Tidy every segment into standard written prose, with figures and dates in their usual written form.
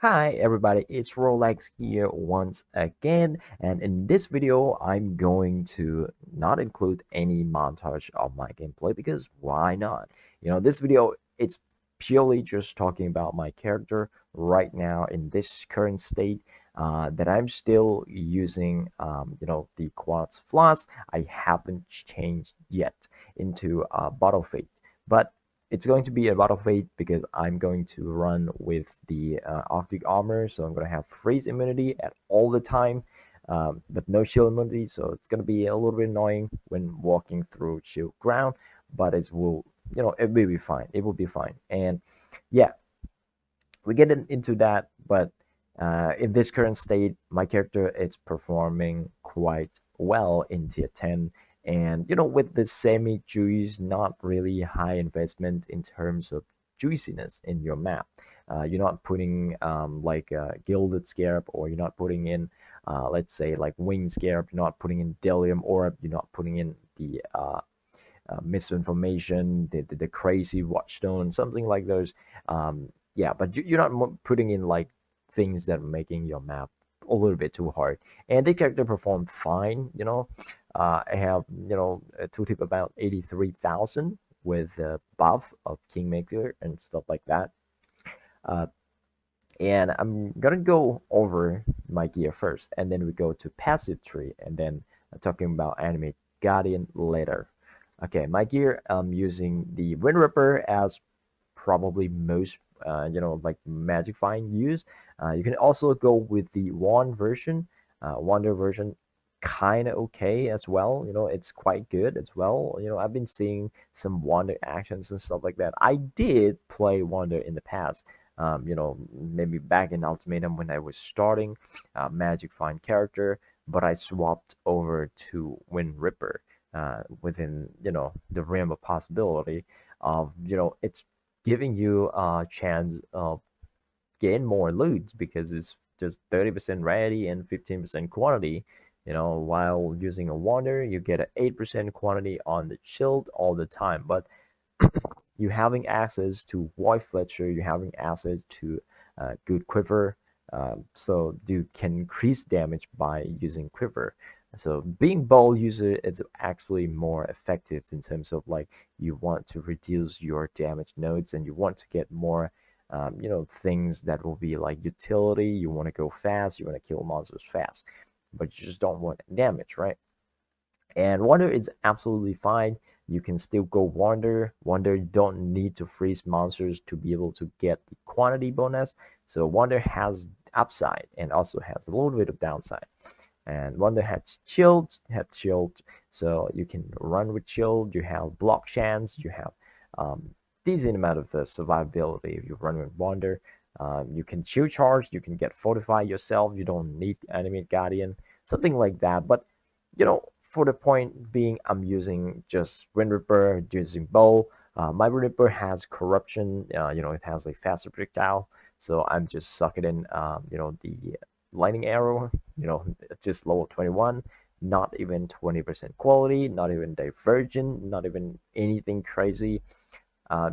Hi everybody, it's Rolex here once again, and in this video I'm going to not include any montage of my gameplay because why not? This video it's purely just talking about my character right now in this current state that I'm still using the quartz floss. I haven't changed yet into bottle fate, but it's going to be a battle fate because I'm going to run with the Arctic armor, so I'm going to have freeze immunity at all the time, but no shield immunity. So it's going to be a little bit annoying when walking through shield ground, but it will be fine. It will be fine, and yeah, we get into that. But in this current state, my character it's performing quite well in tier 10, and with the semi juice, not really high investment in terms of juiciness in your map. You're not putting like a gilded scarab, or you're not putting in let's say like wing scarab. You're not putting in delium orb. You're not putting in the misinformation, the crazy watchstone, something like those. Yeah, but you're not putting in like things that are making your map a little bit too hard. And the character performed fine. I have a tooltip about 83,000 with the buff of Kingmaker and stuff like that. Uh, and I'm gonna go over my gear first, and then we go to passive tree, and then talking about animate guardian later. Okay, my gear, I'm using the Wind Ripper as probably most like magic find use. You can also go with the wand version. Wander version kind of okay as well. It's quite good as well. I've been seeing some wander actions and stuff like that. I did play wander in the past, maybe back in ultimatum when I was starting magic find character, but I swapped over to Wind Ripper within the realm of possibility of it's giving you a chance of gain more loot because it's just 30% rarity and 15% quantity. While using a wander, you get an 8% quantity on the shield all the time. But you having access to Void Fletcher, you having access to good quiver, so you can increase damage by using quiver. So being bowl user, it's actually more effective in terms of like you want to reduce your damage nodes and you want to get more things that will be like utility. You want to go fast, you want to kill monsters fast, but you just don't want damage, right? And wander is absolutely fine. You can still go wander. Wander don't need to freeze monsters to be able to get the quantity bonus. So wander has upside and also has a little bit of downside. And wander has shield, so you can run with shield. You have block chance. You have decent amount of survivability if you run with wander. You can shield charge. You can get fortify yourself. You don't need animate guardian, something like that. But for the point being, I'm using just Wind Ripper, using bow. My Wind Ripper has corruption. It has a faster projectile, so I'm just sucking in. The lightning arrow. Just level 21. Not even 20% quality. Not even divergent. Not even anything crazy.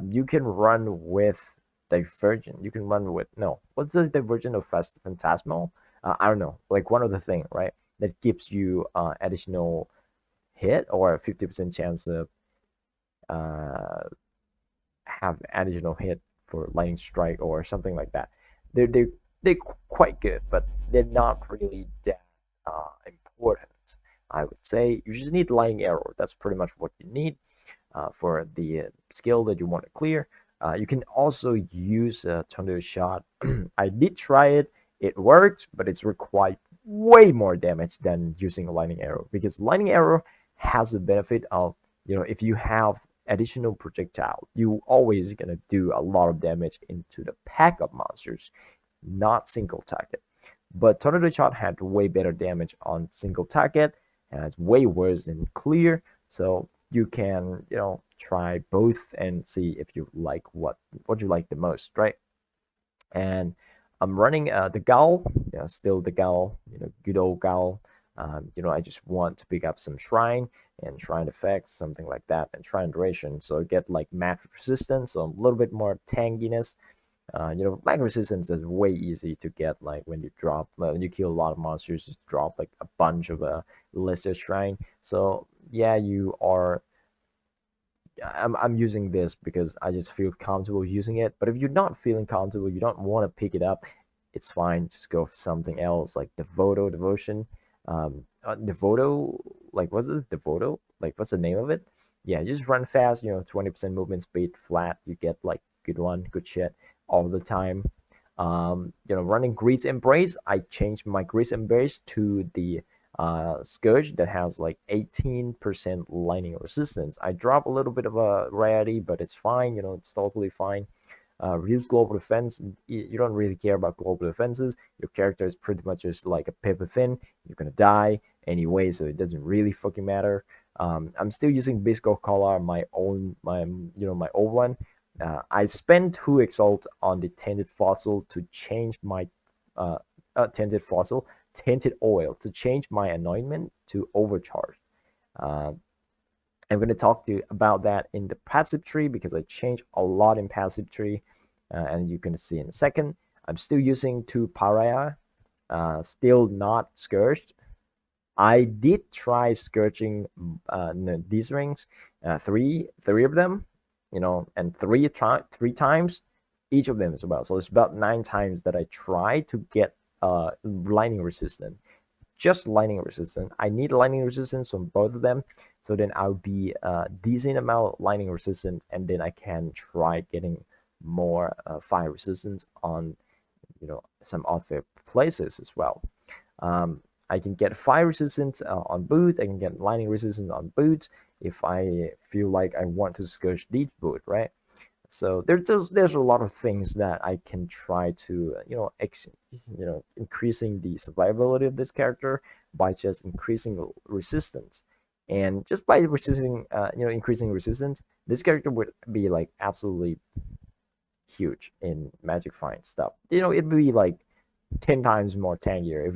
You can run with divergent. You can run with no. What's the divergent of phantasmal? I don't know. Like one of the thing, right? That gives you additional hit or a 50% chance of have additional hit for lightning strike or something like that. They're quite good, but they're not really that important. I would say you just need lightning arrow. That's pretty much what you need for the skill that you want to clear. You can also use a tornado shot. I did try it. It worked, but it's required way more damage than using a lightning arrow, because lightning arrow has the benefit of if you have additional projectile, you always gonna do a lot of damage into the pack of monsters, not single target. But tornado shot had way better damage on single target, and it's way worse than clear. So you can try both and see if you like what you like the most, right? And I'm running the Gal, still the Gal, good old Gal. I just want to pick up some Shrine and Shrine effects, something like that, and Shrine duration. So I get like magic resistance, so a little bit more tankiness. Magnet resistance is way easy to get. Like when you drop, when you kill a lot of monsters, just drop like a bunch of Lister Shrine. So yeah, you are. I'm using this because I just feel comfortable using it. But if you're not feeling comfortable, you don't want to pick it up, it's fine. Just go for something else like Devotion. Devoto, like what's it? Devoto, like what's the name of it? Yeah, you just run fast. 20% movement speed, flat. You get like good shit all the time. Running Grease Embrace, I changed my Grease Embrace to the Scourge that has like 18% lightning resistance. I drop a little bit of a rarity, but it's fine. It's totally fine. Reduce global defense. You don't really care about global defenses. Your character is pretty much just like a paper thin. You're gonna die anyway, so it doesn't really fucking matter. I'm still using Bisco Collar, my old one. I spent 2 exalt on the Tainted Fossil to change my uh, Tainted Fossil, Tainted Oil to change my anointment to Overcharge. Uh, I'm going to talk to you about that in the passive tree because I changed a lot in passive tree, and you can see in a second. I'm still using 2 Pariah, still not Scourged. I did try Scourging these rings, three of them, and three times each of them as well. So it's about 9 times that I tried to get lightning resistant, just lightning resistant. I need lightning resistance on both of them, so then I'll be a decent amount of lightning resistant, and then I can try getting more fire resistance on some other places as well. Um, I can get fire resistance on boots. I can get lightning resistance on boots if I feel like I want to scourge each boot, right? So there's a lot of things that I can try to increasing the survivability of this character by just increasing resistance, and just by increasing resistance, this character would be like absolutely huge in Magic Find stuff. It'd be like 10 times more tankier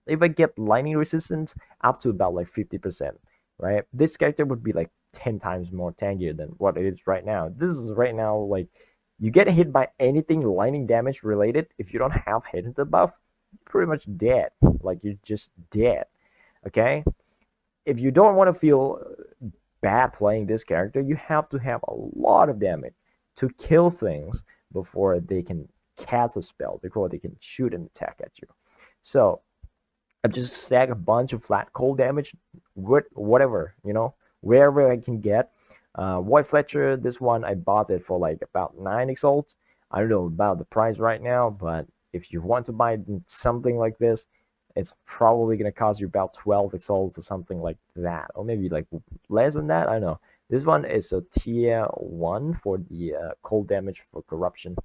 if I get lightning resistance up to about like 50%, right? This character would be like 10 times more tankier than what it is right now. This is right now like you get hit by anything lightning damage related. If you don't have headhunter buff, you're pretty much dead. Like you're just dead. Okay? If you don't want to feel bad playing this character, you have to have a lot of damage to kill things before they can cast a spell, before they can shoot an attack at you. So I just stack a bunch of flat cold damage with whatever, wherever I can get. White Fletcher, this one I bought it for like about 9 exalts. I don't know about the price right now, but if you want to buy something like this, it's probably going to cost you about 12 exalts or something like that, or maybe like less than that. I don't know. This one is a tier 1 for the cold damage for corruption.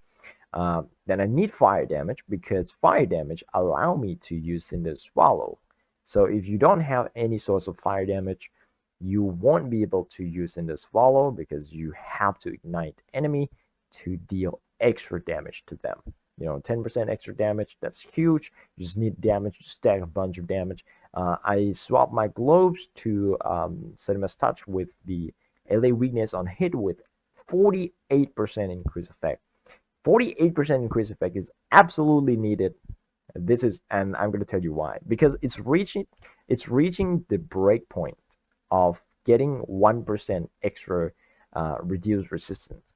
Then I need fire damage because fire damage allow me to use Cinder Swallow. So if you don't have any source of fire damage, you won't be able to use Cinder Swallow because you have to ignite enemy to deal extra damage to them. 10% extra damage, that's huge. You just need damage to stack a bunch of damage. I swapped my globes to Cinema's Touch with the LA weakness on hit with 48% increase effect. 48% increase effect is absolutely needed. And I'm going to tell you why. Because it's reaching the break point of getting 1% extra reduced resistance,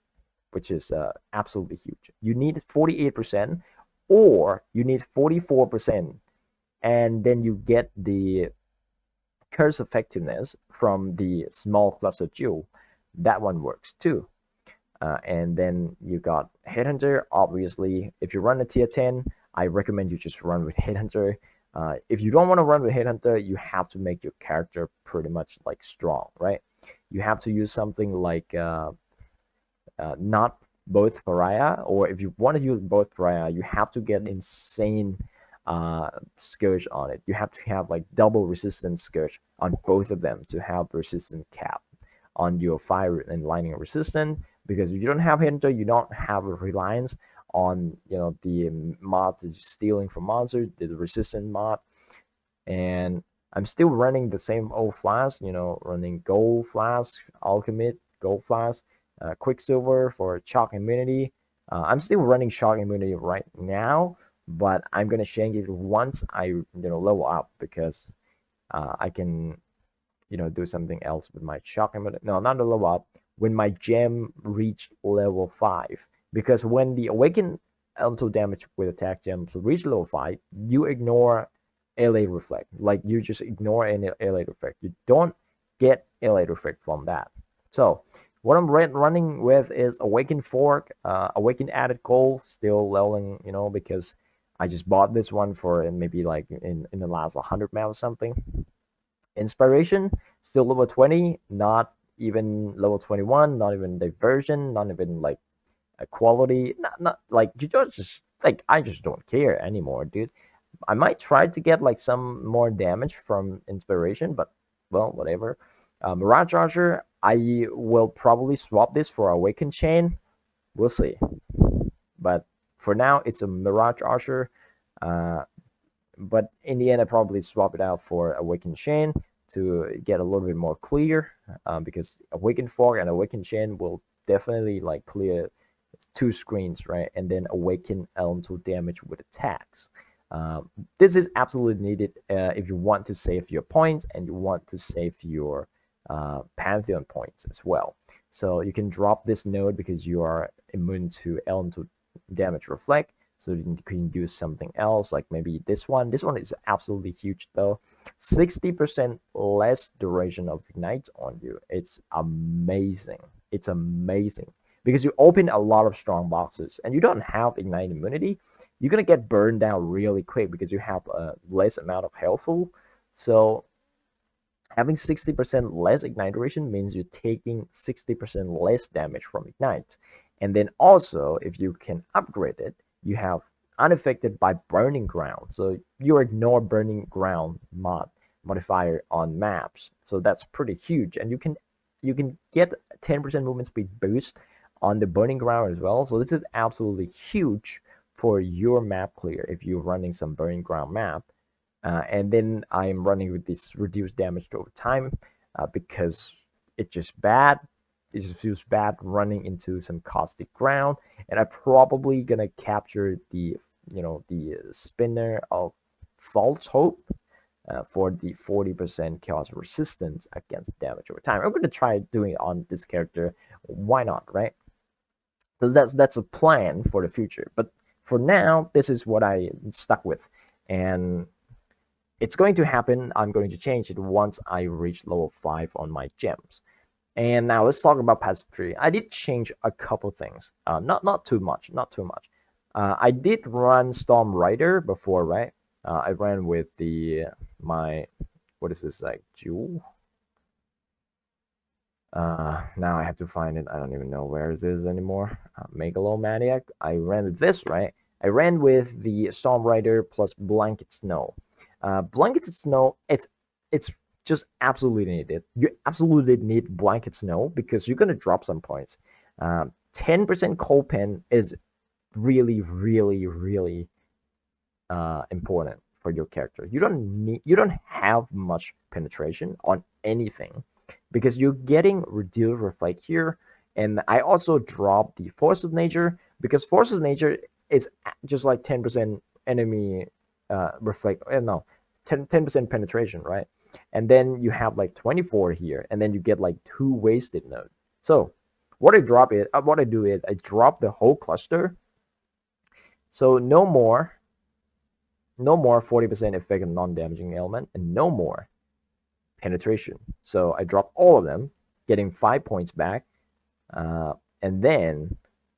which is absolutely huge. You need 48%, or you need 44%, and then you get the curse effectiveness from the small cluster jewel. That one works too. And then you got Headhunter. Obviously, if you run a tier 10, I recommend you just run with Headhunter. If you don't want to run with Headhunter, you have to make your character pretty much like strong, right? You have to use something like not both Pariah, or if you want to use both Pariah, you have to get insane Scourge on it. You have to have like double resistance Scourge on both of them to have resistant cap on your fire and lightning resistant, because if you don't have Hunter, you don't have a reliance on the mod that you're stealing from monsters, the resistant mod. And I'm still running the same old flask, running gold flask, alchemist, gold flask, quicksilver for chalk immunity, I'm still running shock immunity right now, but I'm gonna change it once I level up, because I can do something else with my shock immunity. No, not the level up. When my gem reach level 5, because when the awakened elemental damage with attack gems reach level 5, you ignore LA reflect. Like, you just ignore any LA reflect. You don't get LA reflect from that. So what I'm running with is Awakened Fork, Awakened Added Gold, still leveling, because I just bought this one for maybe like in the last 100 map or something. Inspiration, still level 20, not even level 21, not even diversion, not even like a quality, not like, you just like, I just don't care anymore, dude. I might try to get like some more damage from inspiration, but well, whatever. Mirage Archer, I will probably swap this for Awakened Chain. We'll see. But for now, it's a Mirage Archer. Uh, but in the end, I probably swap it out for Awakened Chain to get a little bit more clear, because Awakened Fog and Awakened Chain will definitely like clear two screens, right? And then awaken elemental damage with attacks. This is absolutely needed if you want to save your points and you want to save your Pantheon points as well. So you can drop this node because you are immune to elemental damage reflect. So you can use something else, like maybe this one. This one is absolutely huge though. 60% less duration of ignite on you. It's amazing. It's amazing. Because you open a lot of strong boxes and you don't have ignite immunity, you're gonna get burned down really quick because you have a less amount of health. So having 60% less ignite duration means you're taking 60% less damage from ignite. And then also, if you can upgrade it, you have unaffected by burning ground. So you ignore burning ground modifier on maps. So that's pretty huge. And you can get 10% movement speed boost on the burning ground as well. So this is absolutely huge for your map clear if you're running some burning ground map. And then I'm running with this reduced damage over time, because it's just bad. It just feels bad running into some caustic ground. And I'm probably gonna capture the spinner of False Hope, for the 40% chaos resistance against damage over time. I'm gonna try doing it on this character. Why not, right? So that's a plan for the future. But for now, this is what I stuck with, and it's going to happen. I'm going to change it once I reach level 5 on my gems. And now let's talk about passive tree. I did change a couple things. Not too much. Not too much. I did run Storm Rider before, right? I ran with my what is this, like, jewel? Now I have to find it. I don't even know where it is anymore. Megalomaniac. I ran with this, right? I ran with the Storm Rider plus Blanket Snow. Blanket Snow, it's just absolutely needed. You absolutely need Blanket Snow because you're gonna drop some points. 10% cold pen is really, really, really important for your character. You don't have much penetration on anything because you're getting reduced reflect here. And I also dropped the Force of Nature because Force of Nature is just like 10% enemy reflect. No, 10% penetration, right? And then you have like 24 here, and then you get like 2 wasted node. So what I do is I drop the whole cluster. So no more 40% effect of non-damaging element, and no more penetration. So I drop all of them, getting 5 points back, and then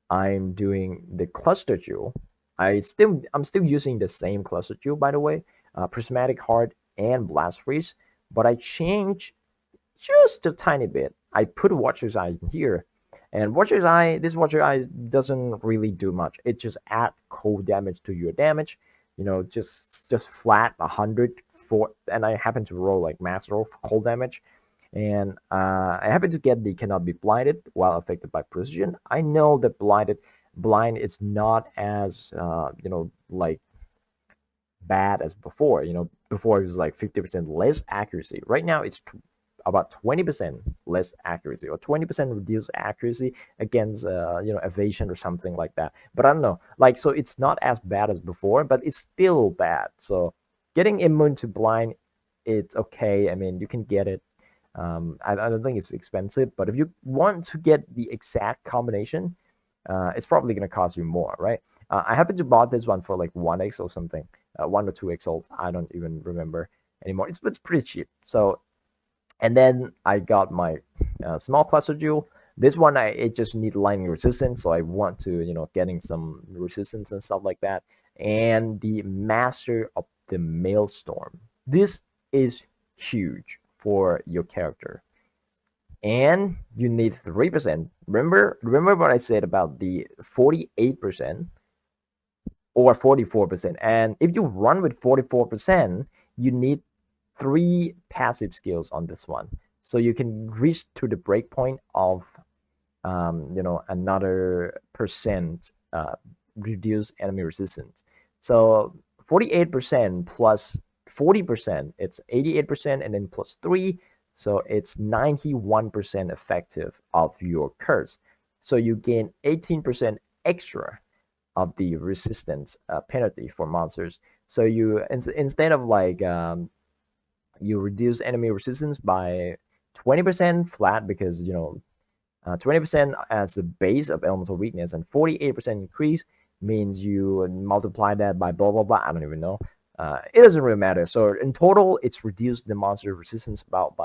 I'm doing the cluster jewel. I'm still using the same cluster jewel, by the way, prismatic heart and blast freeze, but I change just a tiny bit. I put Watcher's Eye in here, and Watcher's Eye, this Watcher's Eye doesn't really do much. It just add cold damage to your damage, just flat 100 for, and I happen to roll like max roll for cold damage, and I happen to get the cannot be blinded while affected by precision. I know that blind is not as like bad as before. Before it was like 50% less accuracy. Right now it's about 20% less accuracy or 20% reduced accuracy against evasion or something like that. But I don't know, like, so it's not as bad as before, but it's still bad. So getting immune to blind, it's okay. I mean, you can get it. I don't think it's expensive, but if you want to get the exact combination, it's probably going to cost you more, right? I happened to bought this one for like 1x or something, 1 or 2x old. I don't even remember anymore. It's pretty cheap. So, and then I got my small cluster jewel. This one, it just need lightning resistance, so I want to, getting some resistance and stuff like that. And the Master of the Maelstrom. This is huge for your character, and you need 3%. Remember what I said about the 48% or 44%. And if you run with 44%, you need 3 passive skills on this one, so you can reach to the breakpoint of another percent reduce enemy resistance. So 48% plus 40%, it's 88%, and then plus 3, so it's 91% effective of your curse. So you gain 18% extra of the resistance penalty for monsters. So you instead of like you reduce enemy resistance by 20% flat, because 20% as the base of elemental weakness, and 48% increase means you multiply that by blah blah blah. I don't even know. It doesn't really matter. So in total, it's reduced the monster resistance about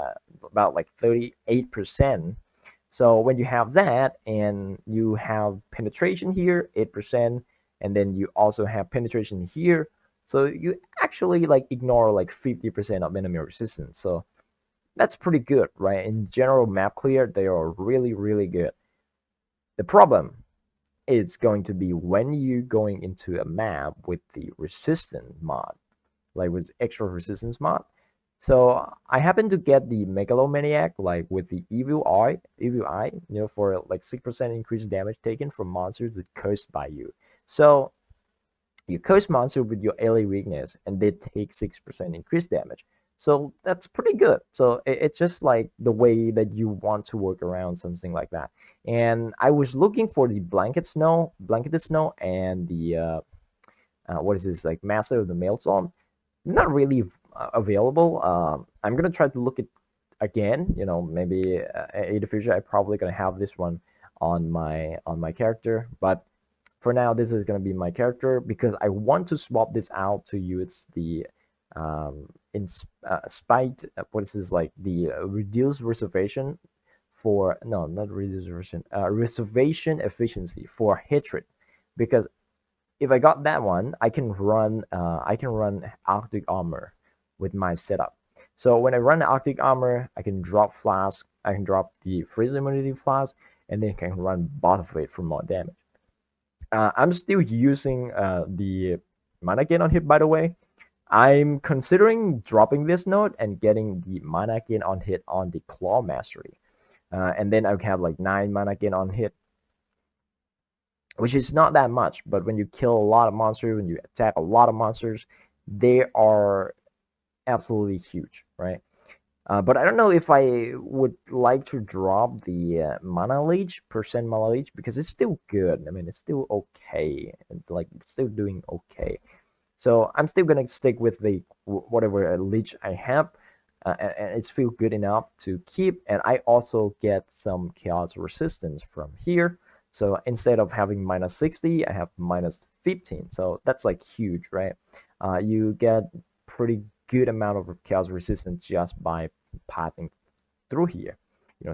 like 38%. So when you have that, and you have penetration here 8%, and then you also have penetration here, so you actually like ignore like 50% of enemy resistance. So that's pretty good, right? In general map clear, they are really, really good. The problem is going to be when you're going into a map with the resistance mod, like with extra resistance mod. So I happen to get the Megalomaniac, like with the evil eye, for like 6% increased damage taken from monsters that cursed by you. So you curse monster with your ally weakness, and they take 6% increased damage. So that's pretty good. So it's just like the way that you want to work around something like that. And I was looking for the blanketed snow, and the what is this, like Master of the Maelstrom. Not really available. I'm gonna try to look it again. Maybe in the future I probably gonna have this one on my character, but for now this is gonna be my character, because I want to swap this out to use the in spite what is this, like the reduced reservation for, no, not reservation, reservation efficiency for hatred, because if I got that one, I can run Arctic armor with my setup. So when I run Arctic armor, I can drop flask, I can drop the freeze immunity flask, and then I can run Bot Fate for more damage. I'm still using the mana gain on hit, by the way. I'm considering dropping this node and getting the mana gain on hit on the Claw Mastery. And then I have like 9 mana gain on hit, which is not that much, but when you kill a lot of monsters, when you attack a lot of monsters, they are absolutely huge, right? But I don't know if I would like to drop the mana leech, percent mana leech, because it's still good. I mean, it's still okay, like it's still doing okay. So I'm still gonna stick with the whatever leech I have, and it's feel good enough to keep. And I also get some chaos resistance from here. So instead of having minus 60, I have minus 15. So that's like huge, right? You get pretty good amount of chaos resistance just by passing through here.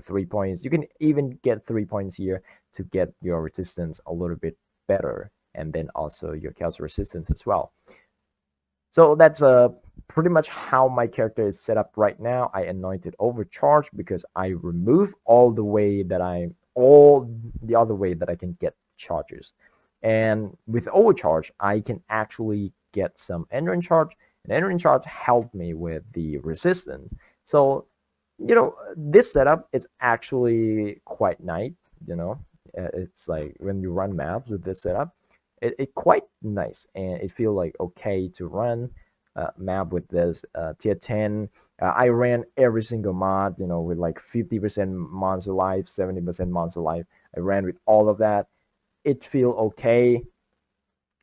3 points. You can even get 3 points here to get your resistance a little bit better, and then also your chaos resistance as well. So that's pretty much how my character is set up right now. I anointed overcharge because I remove all the other way that I can get charges. And with overcharge, I can actually get some endurance charge, and endurance charge helped me with the resistance. So, this setup is actually quite nice. It's like when you run maps with this setup, it quite nice, and it feel like okay to run. map with this tier 10. I ran every single mod, with like 50% monster life, 70% monster life. I ran with all of that. It feel okay.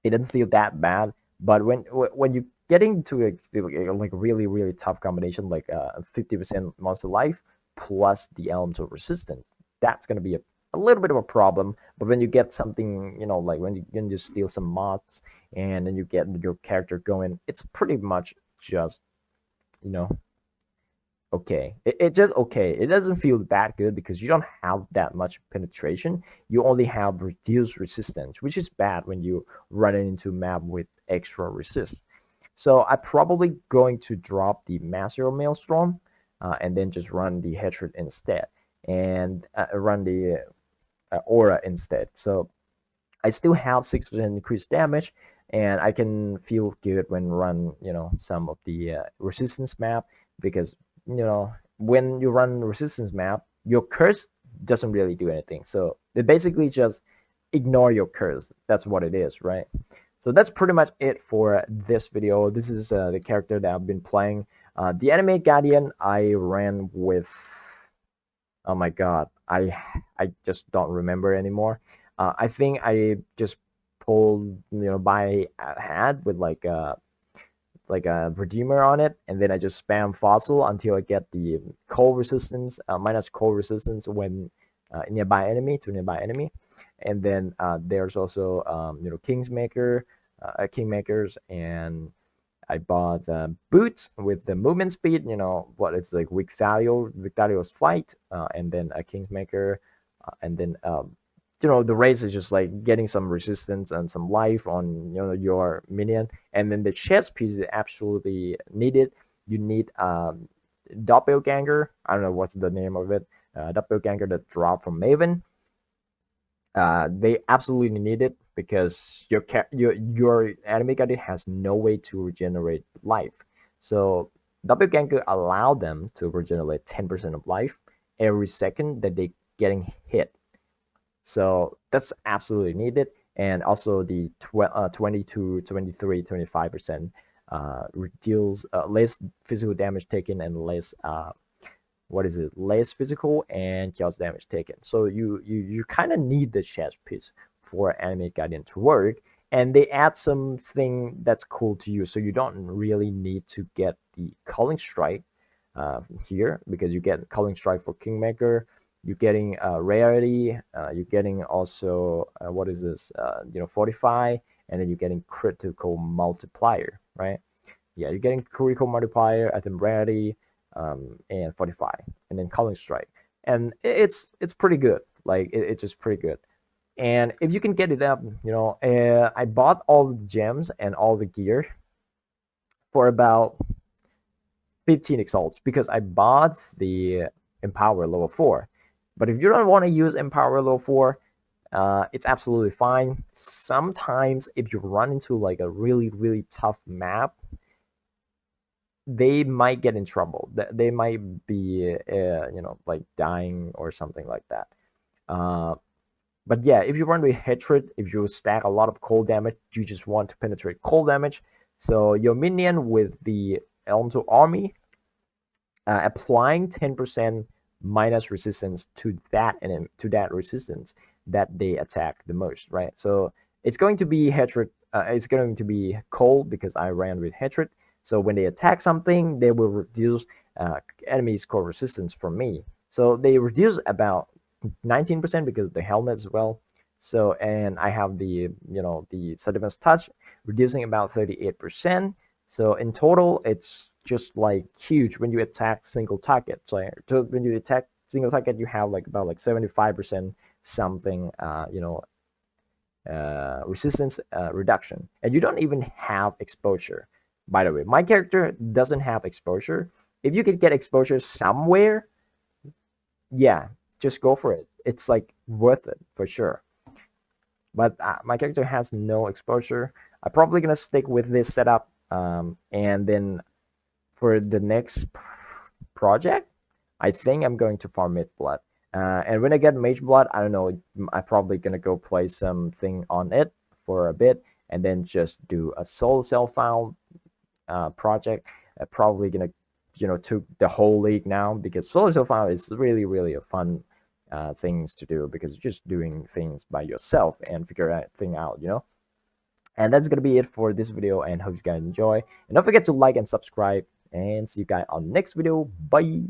It doesn't feel that bad. But when you get into a like really really tough combination, like 50% monster life plus the elemental resistance, that's gonna be a little bit of a problem. But when you get something, like when you can just steal some mods and then you get your character going, it's pretty much just, you know okay. It just okay. It doesn't feel that good because you don't have that much penetration. You only have reduced resistance, which is bad when you run into a map with extra resist. So I'm probably going to drop the Master Maelstrom, and then just run the Hatred instead, and run the Aura instead. So I still have 6% increased damage, and I can feel good when run, some of the resistance map, because, when you run resistance map, your curse doesn't really do anything. So they basically just ignore your curse. That's what it is, right? So that's pretty much it for this video. This is the character that I've been playing. The Anime Guardian, I ran with, oh my god, I just don't remember anymore. I think I just pulled, by a hat with like a redeemer on it, and then I just spam fossil until I get the cold resistance, minus cold resistance when nearby enemy. And then there's also kingmakers, and I bought boots with the movement speed, what it's like Victalio's flight, and then a Kingsmaker, and then the race is just like getting some resistance and some life on your minion, and then the chest piece is absolutely needed. You need doppelganger. I don't know what's the name of it. Doppelganger that drop from Maven. They absolutely need it because your enemy guardian has no way to regenerate life. So doppelganger allow them to regenerate 10% of life every second that they getting hit. So that's absolutely needed. And also the 20 to 23, 25% deals less physical damage taken and less less physical and chaos damage taken. So you kind of need the chest piece for Anime Guardian to work, and they add something that's cool to you, so you don't really need to get the Culling Strike here, because you get Culling Strike for Kingmaker. You're getting rarity. You're getting also 45, and then you're getting critical multiplier, right? Yeah, you're getting critical multiplier, I think rarity, and 45, and then Culling Strike, and it's pretty good. Like it's just pretty good. And if you can get it up, I bought all the gems and all the gear for about 15 exalts because I bought the Empower level 4. But if you don't want to use Empower level 4, it's absolutely fine. Sometimes if you run into like a really really tough map, they might get in trouble. They might be like dying or something like that. But yeah, if you run with Hatred, if you stack a lot of cold damage, you just want to penetrate cold damage. So your minion with the Elemental Army, applying 10% minus resistance to that resistance that they attack the most, right? So it's going to be Hatred. It's going to be cold because I ran with Hatred. So when they attack something, they will reduce enemies' core resistance from me. So they reduce about 19% because the helmet as well. So, and I have the the Sediments Touch, reducing about 38%. So in total, it's just like huge when you attack single target. So when you attack single target, you have like about like 75% something resistance reduction, and you don't even have exposure. By the way, my character doesn't have exposure. If you could get exposure somewhere, yeah, just go for it. It's like worth it for sure. But my character has no exposure. I'm probably gonna stick with this setup, and then for the next project, I think I'm going to farm Mid Blood. And when I get Mage Blood, I don't know, I'm probably gonna go play something on it for a bit, and then just do a soul cell file project. Probably gonna took the whole league now, because solo file is really a fun things to do, because you're just doing things by yourself and figure that thing out, And that's gonna be it for this video, and hope you guys enjoy. And don't forget to like and subscribe, and see you guys on next video. Bye.